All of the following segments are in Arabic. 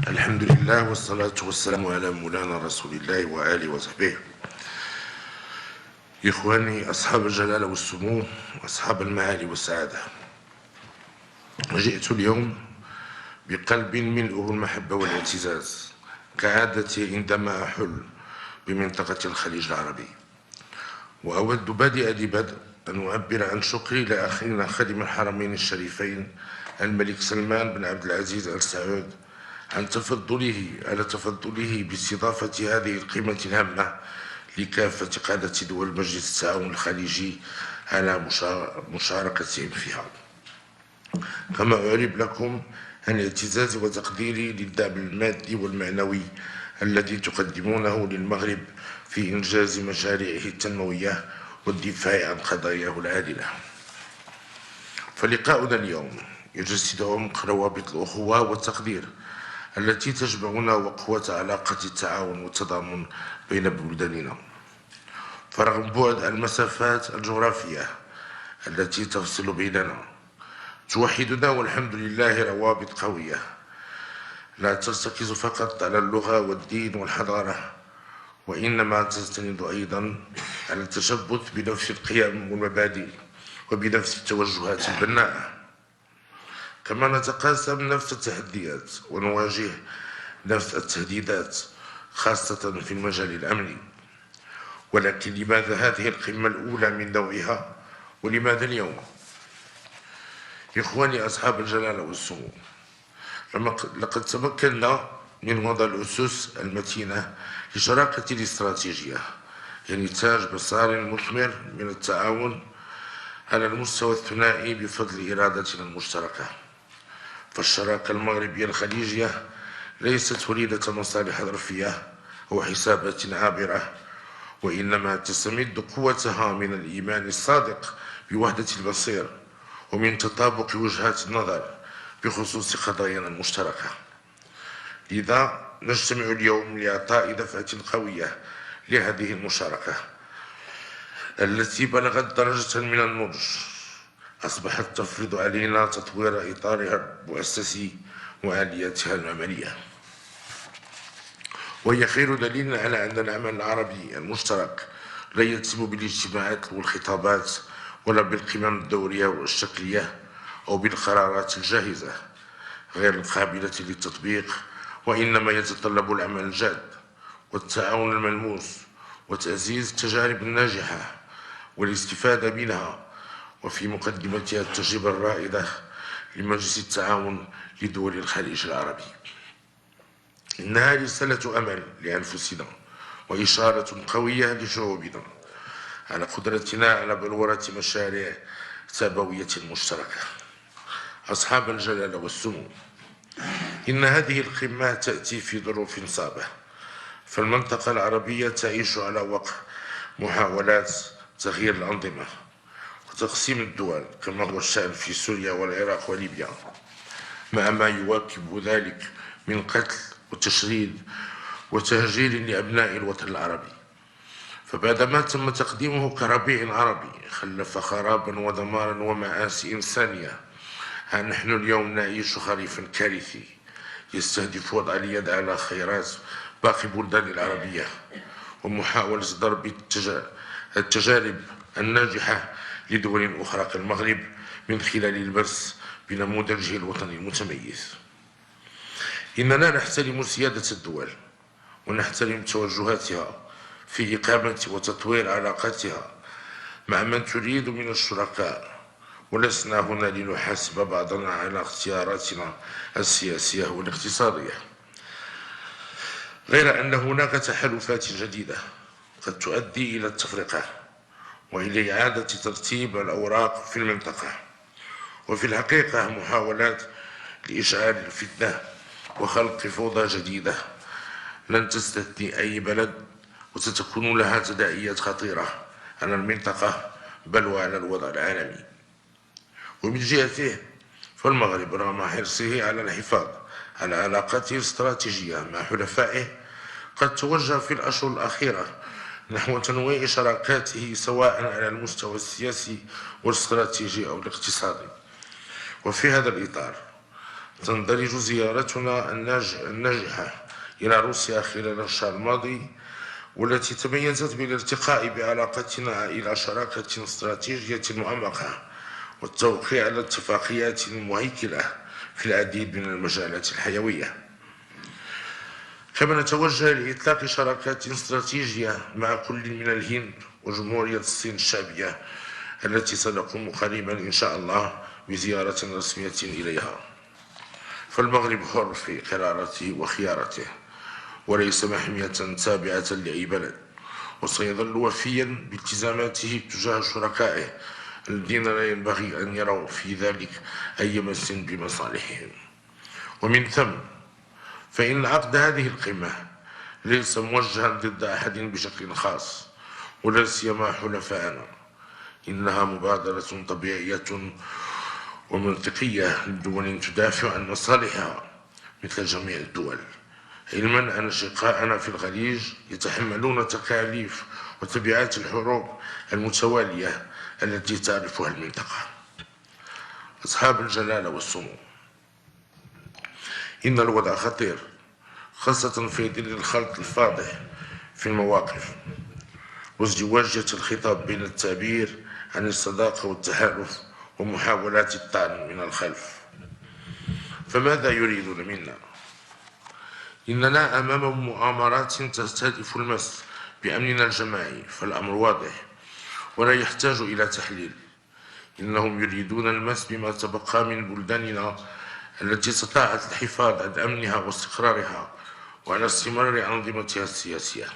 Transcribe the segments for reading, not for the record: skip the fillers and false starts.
الحمد لله والصلاة والسلام على مولانا رسول الله وآله وصحبه. إخواني أصحاب الجلالة والسمو وأصحاب المعالي والسعادة، جئت اليوم بقلب ملؤه المحبة والاعتزاز كعادتي عندما أحل بمنطقة الخليج العربي، وأود بادئ لبدء أن أعبر عن شكري لأخينا خادم الحرمين الشريفين الملك سلمان بن عبد العزيز آل سعود على تفضله باستضافة هذه القمة الهامة لكافة قادة دول مجلس التعاون الخليجي على مشاركتهم فيها. كما أعرب لكم عن اعتزازي وتقديري للدعم المادي والمعنوي الذي تقدمونه للمغرب في إنجاز مشاريعه التنموية والدفاع عن قضاياه العادلة. فلقاؤنا اليوم يجسد عمق روابط الأخوة والتقدير التي تجمعنا وقوة علاقة التعاون والتضامن بين بلداننا. فرغم بعد المسافات الجغرافية التي تفصل بيننا، توحدنا والحمد لله روابط قوية لا ترتكز فقط على اللغة والدين والحضارة، وإنما تستند أيضا على التشبث بنفس القيم والمبادئ وبنفس التوجهات البناءة. كما نتقاسم نفس التحديات ونواجه نفس التهديدات خاصة في المجال الأمني. ولكن لماذا هذه القمة الأولى من نوعها؟ ولماذا اليوم؟ إخواني أصحاب الجلالة والسمو، لقد تمكنا من وضع الأسس المتينة لشراكة الاستراتيجية، يعني تاج مسار مثمر من التعاون على المستوى الثنائي بفضل إرادتنا المشتركة. فالشراكة المغربية الخليجية ليست وليدة مصالح ظرفية أو حسابات عابرة، وإنما تستمد قوتها من الإيمان الصادق بوحدة البصير ومن تطابق وجهات النظر بخصوص قضايانا المشتركة. لذا نجتمع اليوم لإعطاء دفعة قوية لهذه المشاركة التي بلغت درجة من النضج أصبحت تفرض علينا تطوير إطارها المؤسسي وآلياتها العملية، وهي خير دليل على أن العمل العربي المشترك لا يتم بالاجتماعات والخطابات ولا بالقمم الدورية والشكلية أو بالقرارات الجاهزة غير القابلة للتطبيق، وإنما يتطلب العمل الجاد والتعاون الملموس وتعزيز التجارب الناجحة والاستفادة منها، وفي مقدمتها التجربة الرائدة لمجلس التعاون لدول الخليج العربي. إنها رسالة أمل لأنفسنا وإشارة قوية لشعوبنا على قدرتنا على بلورة مشاريع تنموية مشتركة. أصحاب الجلالة والسمو، إن هذه القمة تأتي في ظروف صعبة، فالمنطقة العربية تعيش على وقع محاولات تغيير الأنظمة وتقسيم الدول كما هو الشأن في سوريا والعراق وليبيا، مع ما يواكب ذلك من قتل وتشريد وتهجير لأبناء الوطن العربي. فبعدما تم تقديمه كربيع عربي خلف خرابا ودمارا ومآسي إنسانية، ها نحن اليوم نعيش خريفا كارثي يستهدف وضع اليد على خيرات باقي البلدان العربية ومحاولة ضرب التجارب الناجحة لدول أخرى كالمغرب من خلال البرس بنموذجه الوطني المتميز. إننا نحترم سيادة الدول ونحترم توجهاتها في إقامة وتطوير علاقاتها مع من تريد من الشركاء، ولسنا هنا لنحاسب بعضنا على اختياراتنا السياسية والاقتصادية، غير أن هناك تحالفات جديدة قد تؤدي إلى التفرقة وإلى إعادة ترتيب الأوراق في المنطقة، وفي الحقيقة محاولات لإشعال الفتنة وخلق فوضى جديدة لن تستثني أي بلد، وستكون لها تداعيات خطيرة على المنطقة بل وعلى الوضع العالمي. ومن جهته فالمغرب رغم حرصه على الحفاظ على علاقاته الاستراتيجية مع حلفائه قد توجه في الأشهر الأخيرة نحو تنويع شراكاته سواء على المستوى السياسي والاستراتيجي أو الاقتصادي. وفي هذا الإطار تندرج زيارتنا الناجحة إلى روسيا خلال الشهر الماضي، والتي تميزت بالارتقاء بعلاقتنا إلى شراكة استراتيجية معمقة والتوقيع على اتفاقيات مهيكلة في العديد من المجالات الحيوية. كما نتوجه لإطلاق شراكات استراتيجية مع كل من الهند وجمهورية الصين الشعبية، التي سنقوم قريبا إن شاء الله بزيارة رسمية إليها. فالمغرب حر في قرارته وخيارته، وليس محمية تابعة لأي بلد، وسيظل وفيا بالتزاماته تجاه شركائه الذين لا ينبغي أن يروا في ذلك أي مس بمصالحهم. ومن ثم فإن عقد هذه القمة ليس موجها ضد أحد بشكل خاص، ولا سيما حلفائنا، إنها مبادرة طبيعية ومنطقية لدول تدافع عن مصالحها مثل جميع الدول، علما أن أشقاءنا في الخليج يتحملون تكاليف وتبعات الحروب المتوالية التي تعرفها المنطقة. أصحاب الجلالة والسمو، إن الوضع خطير، خاصة في ظل الخلط الفاضح في المواقف وازدواجية الخطاب بين التعبير عن الصداقة والتحالف ومحاولات الطعن من الخلف. فماذا يريدون منا؟ إننا أمام مؤامرات تستهدف المس بأمننا الجماعي، فالأمر واضح ولا يحتاج إلى تحليل. إنهم يريدون المس بما تبقى من بلداننا التي استطاعت الحفاظ على أمنها واستقرارها وعلى استمرار أنظمتها السياسية،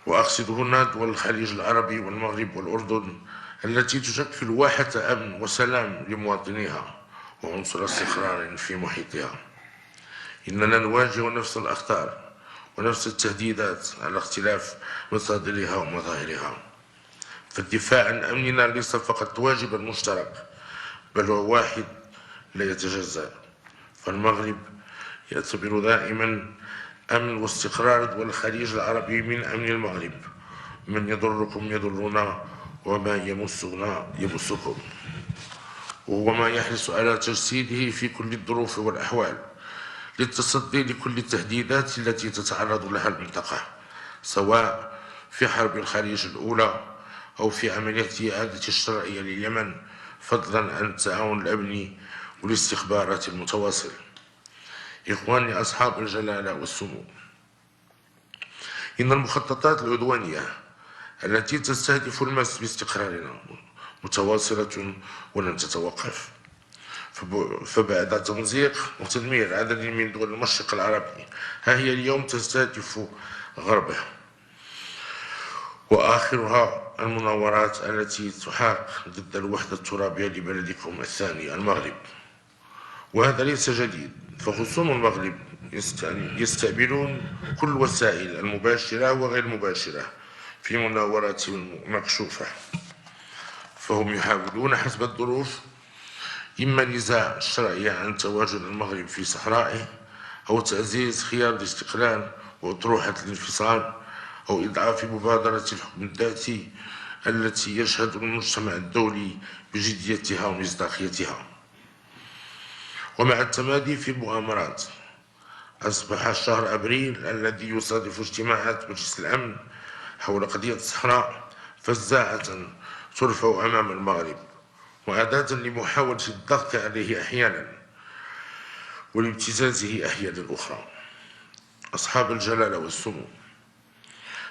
وأقصد هنا دول الخليج العربي والمغرب والأردن، التي تشكل واحة أمن وسلام لمواطنيها وعنصر استقرار في محيطها. إننا نواجه نفس الأخطار ونفس التهديدات على اختلاف مصادرها ومظاهرها، فالدفاع عن أمننا ليس فقط واجبا مشترك، بل هو واحد لا يتجزأ. فالمغرب يعتبر دائما أمن واستقرار دول الخليج العربي من أمن المغرب. من يضركم يضرنا، وما يمسنا يمسكم، وهو ما يحرص على تجسيده في كل الظروف والأحوال للتصدي لكل التهديدات التي تتعرض لها المنطقة، سواء في حرب الخليج الأولى أو في عملية إعادة الشرعية لليمن، فضلا عن التعاون الأمني والاستخبارات المتواصل. إخواني أصحاب الجلالة والسمو، إن المخططات العدوانية التي تستهدف المس باستقرارنا متواصلة ولن تتوقف. فبعد تمزيق وتدمير عدد من دول المشرق العربي، ها هي اليوم تستهدف غربه، وآخرها المناورات التي تحاك ضد الوحدة الترابية لبلدكم الثاني المغرب. وهذا ليس جديد، فخصوم المغرب يستعملون كل الوسائل المباشرة وغير المباشرة في مناوراتهم مكشوفة، فهم يحاولون حسب الظروف إما نزاع الشرعية عن تواجد المغرب في صحرائه، أو تعزيز خيار الاستقلال وأطروحة الانفصال، أو إضعاف مبادرة الحكم الذاتي التي يشهد المجتمع الدولي بجديتها ومصداقيتها. ومع التمادي في المؤامرات، أصبح شهر أبريل الذي يصادف اجتماعات مجلس الأمن حول قضية الصحراء فزاعة ترفع أمام المغرب، وأداة لمحاولة الضغط عليه أحيانا ولابتزازه أحيانا أخرى. أصحاب الجلالة والسمو،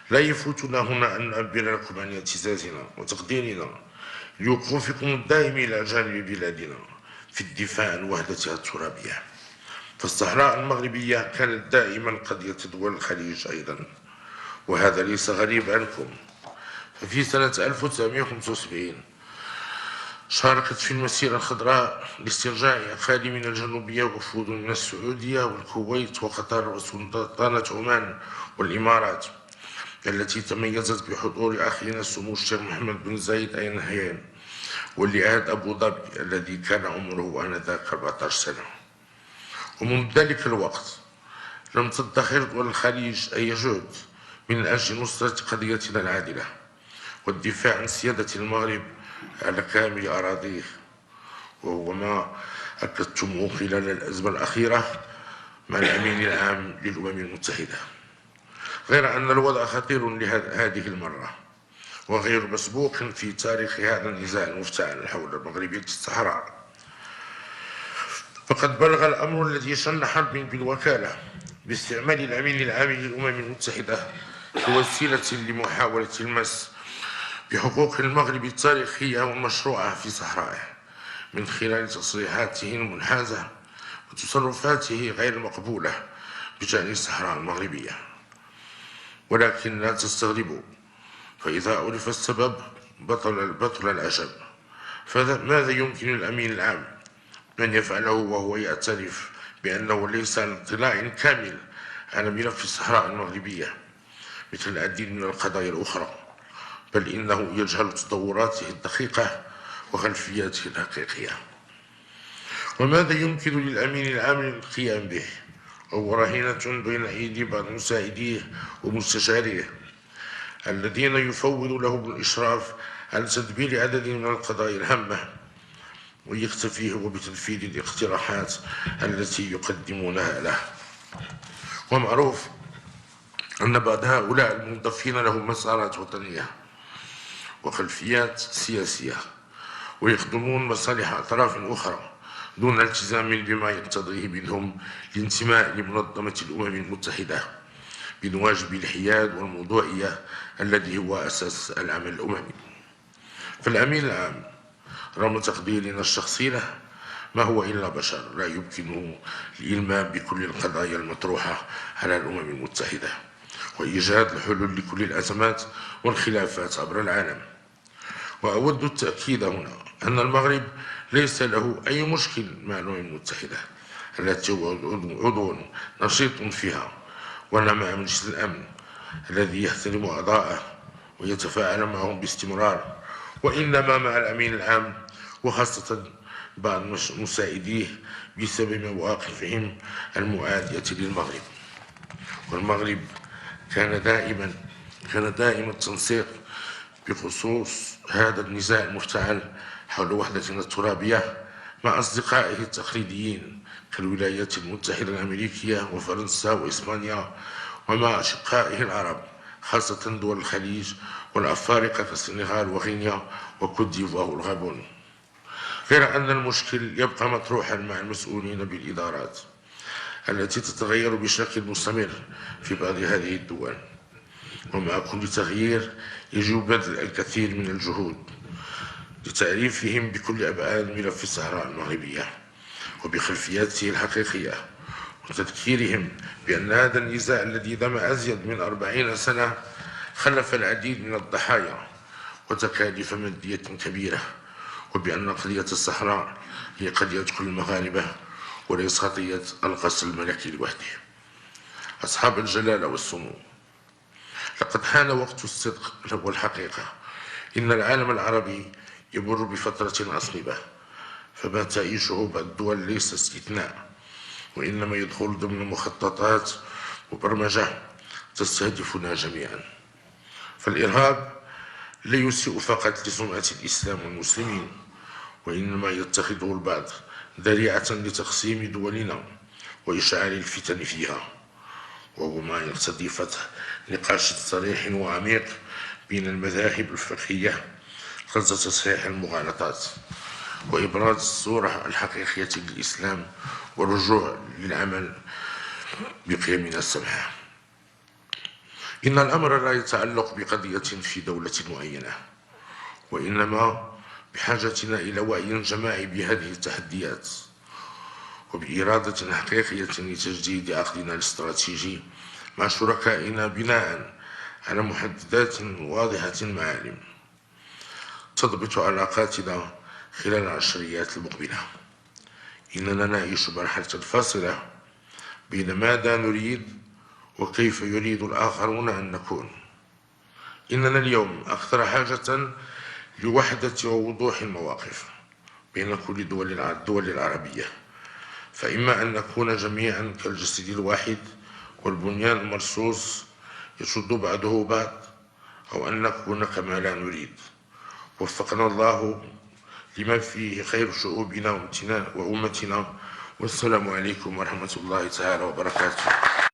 لا يفوتنا هنا أن نعبر لكم عن اعتزازنا وتقديرنا لوقوفكم الدائم إلى جانب بلادنا في الدفاع عن وحدتها الترابية. فالصحراء المغربية كانت دائما قضية دول الخليج أيضا، وهذا ليس غريب عنكم. ففي سنة 1975 شاركت في المسيرة الخضراء لاسترجاع أقالي من الجنوبية وفود من السعودية والكويت وقطر وسلطنة عمان والإمارات، التي تميزت بحضور أخينا سمو الشيخ محمد بن زايد آل نهيان ولي عهد أبو ظبي الذي كان عمره آنذاك 14 سنة. ومن ذلك الوقت لم تدخر دول الخليج أي جهد من أجل نصرة قضيتنا العادلة والدفاع عن سيادة المغرب على كامل أراضيه، وهو ما أكدتم خلال الأزمة الأخيرة مع الأمين العام للأمم المتحدة، غير أن الوضع خطير لهذه المرة وغير مسبوق في تاريخ هذا النزاع المفتعل حول مغربية الصحراء. فقد بلغ الأمر الذي شن حرب بالوكالة باستعمال الأمين العام للأمم المتحدة كوسيلة لمحاولة المس بحقوق المغرب التاريخية والمشروعة في صحرائه من خلال تصريحاته المنحازة وتصرفاته غير المقبولة بشأن الصحراء المغربية. ولكن لا تستغربوا، فإذا عرف السبب بطل العجب. فماذا يمكن الأمين العام أن يفعله وهو يعترف بأنه ليس على اطلاع كامل على ملف الصحراء المغربية مثل العديد من القضايا الأخرى، بل إنه يجهل تطوراته الدقيقة وخلفياته الحقيقية؟ وماذا يمكن للأمين العام القيام به وهو رهينة بين أيدي بعض مساعديه ومستشاريه الذين يفوض لهم الإشراف على تدبير عدد من القضايا الهامة ويكتفي هو بتنفيذ الاقتراحات التي يقدمونها له؟ ومعروف أن بعض هؤلاء الموظفين لهم مسارات وطنية وخلفيات سياسية ويخدمون مصالح أطراف أخرى دون التزام بما يقتضيه منهم الانتماء لمنظمة الأمم المتحدة من واجب الحياد والموضوعية الذي هو أساس العمل الأممي. فالأمين العام رغم تقديرنا الشخصي له ما هو إلا بشر لا يمكنه الإلمام بكل القضايا المطروحة على الأمم المتحدة وإيجاد الحلول لكل الأزمات والخلافات عبر العالم. وأود التأكيد هنا أن المغرب ليس له أي مشكل مع الأمم المتحدة التي هو عضو نشيط فيها، ولا مع مجلس الأمن الذي يحترم أعضاءه ويتفاعل معهم باستمرار، وإنما مع الأمين العام وخاصة بعض مساعديه بسبب مواقفهم المعادية للمغرب. والمغرب كان دائما التنسيق بخصوص هذا النزاع المفتعل حول وحدتنا الترابية مع أصدقائه التقليديين كالولايات المتحدة الأمريكية وفرنسا وإسبانيا، ومع أشقائه العرب خاصة دول الخليج والأفارقة كالسنغال وغينيا وكوت ديفوار والغابون. غير أن المشكل يبقى مطروحا مع المسؤولين بالإدارات التي تتغير بشكل مستمر في بعض هذه الدول، ومع كل تغيير يجب بذل الكثير من الجهود لتعريفهم بكل أبعاد ملف الصحراء المغربية وبخلفياته الحقيقية، وتذكيرهم بأن هذا النزاع الذي دام أزيد من 40 سنة خلف العديد من الضحايا وتكاليف مادية كبيرة، وبأن قضية الصحراء هي قضية كل المغاربة وليس قضية القصر الملكي لوحده. أصحاب الجلالة والسمو، لقد حان وقت الصدق والحقيقة. إن العالم العربي يمر بفترة عصيبة، فما تعيشه بعض الدول ليس استثناء، وإنما يدخل ضمن مخططات مبرمجة تستهدفنا جميعا. فالإرهاب لا يسيء فقط لسمعة الإسلام والمسلمين، وإنما يتخذه البعض ذريعة لتقسيم دولنا وإشعال الفتن فيها، وهو ما يقتضي فتح نقاش صريح وعميق بين المذاهب الفقهية قصد تصحيح المغالطات وإبراز الصورة الحقيقية للإسلام والرجوع للعمل بقيمنا السمحة. إن الأمر لا يتعلق بقضية في دولة معينة، وإنما بحاجتنا إلى وعي جماعي بهذه التحديات وبإرادة حقيقية لتجديد عقدنا الاستراتيجي مع شركائنا بناء على محددات واضحة المعالم تضبط علاقاتنا خلال العشريات المقبلة. إننا نعيش مرحلة فاصلة بين ماذا نريد وكيف يريد الآخرون أن نكون. إننا اليوم أكثر حاجة لوحدة ووضوح المواقف بين كل الدول العربية، فإما أن نكون جميعا كالجسد الواحد والبنيان المرصوص يشد بعضه بعض، أو أن نكون كما لا نريد. وفقنا الله لما فيه خير شعوبنا وأمتنا. والسلام عليكم ورحمة الله تعالى وبركاته.